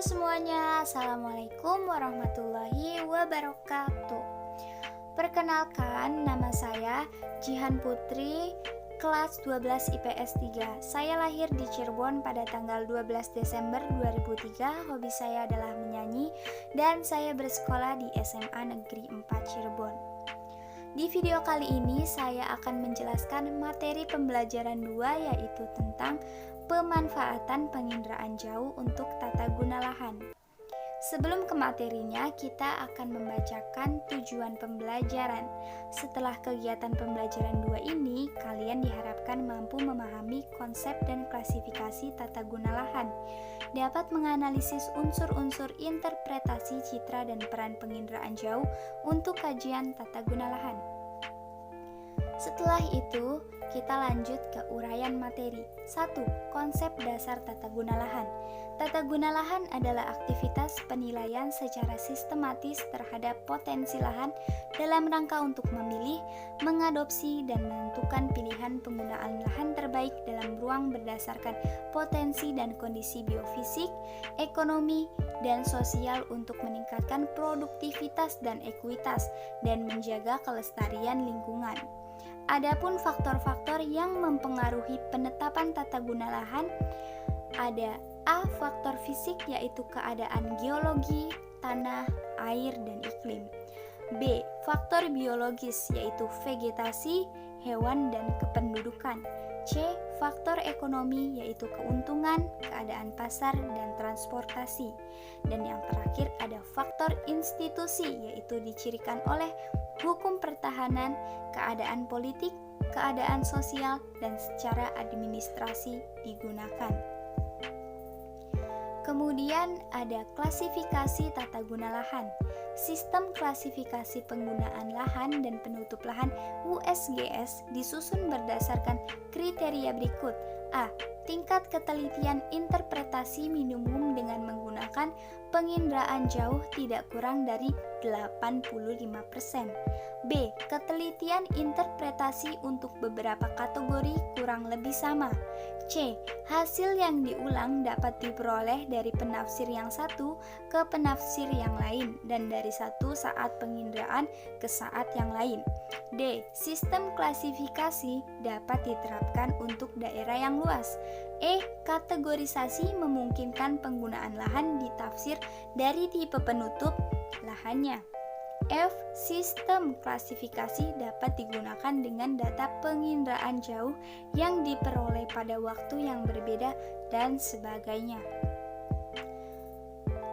Halo semuanya, Assalamualaikum warahmatullahi wabarakatuh. Perkenalkan, nama saya Jihan Putri, kelas 12 IPS 3. Saya lahir di Cirebon pada tanggal 12 Desember 2003. Hobi saya adalah menyanyi dan saya bersekolah di SMA Negeri 4 Cirebon. Di video kali ini saya akan menjelaskan materi pembelajaran 2, yaitu tentang pemanfaatan penginderaan jauh untuk tata guna lahan. Sebelum ke materinya, kita akan membacakan tujuan pembelajaran. Setelah kegiatan pembelajaran 2 ini, kalian diharapkan mampu memahami konsep dan klasifikasi tata guna lahan, dapat menganalisis unsur-unsur interpretasi citra dan peran penginderaan jauh untuk kajian tata guna lahan. Setelah itu, kita lanjut ke uraian materi. 1. Konsep dasar tata guna lahan. Tata guna lahan adalah aktivitas penilaian secara sistematis terhadap potensi lahan dalam rangka untuk memilih, mengadopsi, dan menentukan pilihan penggunaan lahan terbaik dalam ruang berdasarkan potensi dan kondisi biofisik, ekonomi, dan sosial untuk meningkatkan produktivitas dan ekuitas dan menjaga kelestarian lingkungan. Adapun faktor-faktor yang mempengaruhi penetapan tata guna lahan ada A. Faktor fisik, yaitu keadaan geologi, tanah, air, dan iklim. B. Faktor biologis, yaitu vegetasi, hewan, dan kependudukan. C. Faktor ekonomi, yaitu keuntungan, keadaan pasar, dan transportasi. Dan yang terakhir ada faktor institusi, yaitu dicirikan oleh hukum pertahanan, keadaan politik, keadaan sosial, dan secara administrasi digunakan. Kemudian ada klasifikasi tata guna lahan. Sistem klasifikasi penggunaan lahan dan penutup lahan USGS disusun berdasarkan kriteria berikut. A. Tingkat ketelitian interpretasi minimum dengan menggunakan penginderaan jauh tidak kurang dari 85%. B. Ketelitian interpretasi untuk beberapa kategori kurang lebih sama. C. Hasil yang diulang dapat diperoleh dari penafsir yang satu ke penafsir yang lain dan dari satu saat penginderaan ke saat yang lain. D. Sistem klasifikasi dapat diterapkan untuk daerah yang luas. E. Kategorisasi memungkinkan penggunaan lahan ditafsir dari tipe penutup lahannya. F. Sistem klasifikasi dapat digunakan dengan data penginderaan jauh yang diperoleh pada waktu yang berbeda dan sebagainya.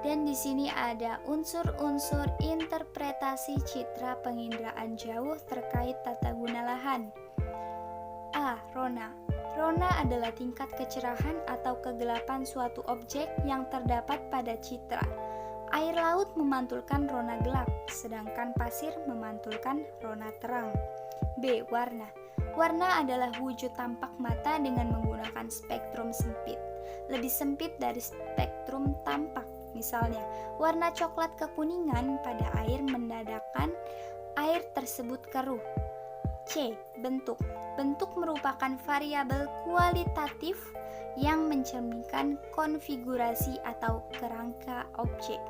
Dan di sini ada unsur-unsur interpretasi citra penginderaan jauh terkait tata guna lahan. A. Rona. Rona adalah tingkat kecerahan atau kegelapan suatu objek yang terdapat pada citra. Air laut memantulkan rona gelap, sedangkan pasir memantulkan rona terang. B. Warna. Warna adalah wujud tampak mata dengan menggunakan spektrum sempit, lebih sempit dari spektrum tampak. Misalnya, warna coklat kekuningan pada air menandakan air tersebut keruh. C. Bentuk. Bentuk merupakan variabel kualitatif yang mencerminkan konfigurasi atau kerangka objek.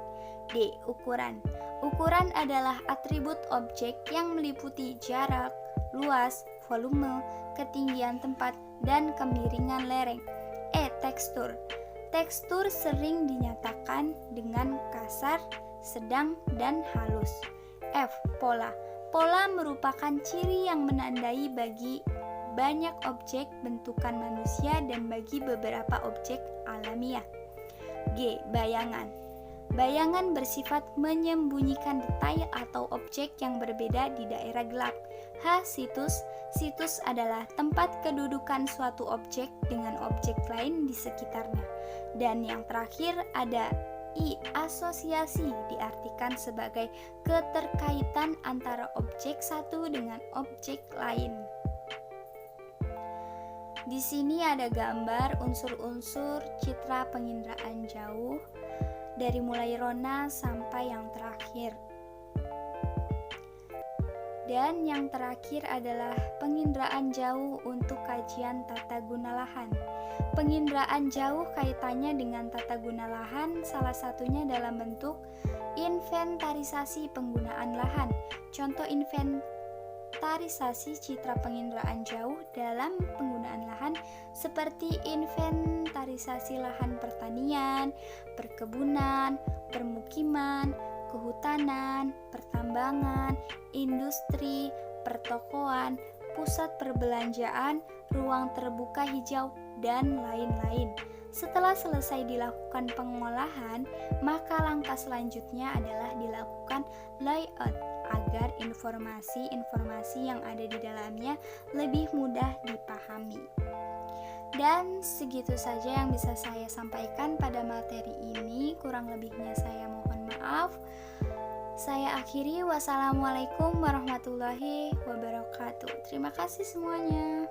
D. Ukuran. Ukuran adalah atribut objek yang meliputi jarak, luas, volume, ketinggian tempat, dan kemiringan lereng. E. Tekstur. Tekstur sering dinyatakan dengan kasar, sedang, dan halus. F. Pola. Pola merupakan ciri yang menandai bagi banyak objek bentukan manusia dan bagi beberapa objek alamiah. G. Bayangan. Bayangan bersifat menyembunyikan detail atau objek yang berbeda di daerah gelap. H. Situs. Situs adalah tempat kedudukan suatu objek dengan objek lain di sekitarnya. Dan yang terakhir ada I. Asosiasi diartikan sebagai keterkaitan antara objek satu dengan objek lain. Di sini ada gambar unsur-unsur citra penginderaan jauh dari mulai rona sampai yang terakhir. Dan yang terakhir adalah penginderaan jauh untuk kajian tata guna lahan. Penginderaan jauh kaitannya dengan tata guna lahan, salah satunya dalam bentuk inventarisasi penggunaan lahan. Contoh inventarisasi citra penginderaan jauh dalam penggunaan lahan seperti inventarisasi lahan pertanian, perkebunan, permukiman, kehutanan, pertambangan, industri, pertokoan, pusat perbelanjaan, ruang terbuka hijau, dan lain-lain. Setelah selesai dilakukan pengolahan, maka langkah selanjutnya adalah dilakukan layout agar informasi-informasi yang ada di dalamnya lebih mudah dipahami. Dan segitu saja yang bisa saya sampaikan pada materi ini, kurang lebihnya saya mohon maaf. Saya akhiri, wassalamualaikum warahmatullahi wabarakatuh. Terima kasih semuanya.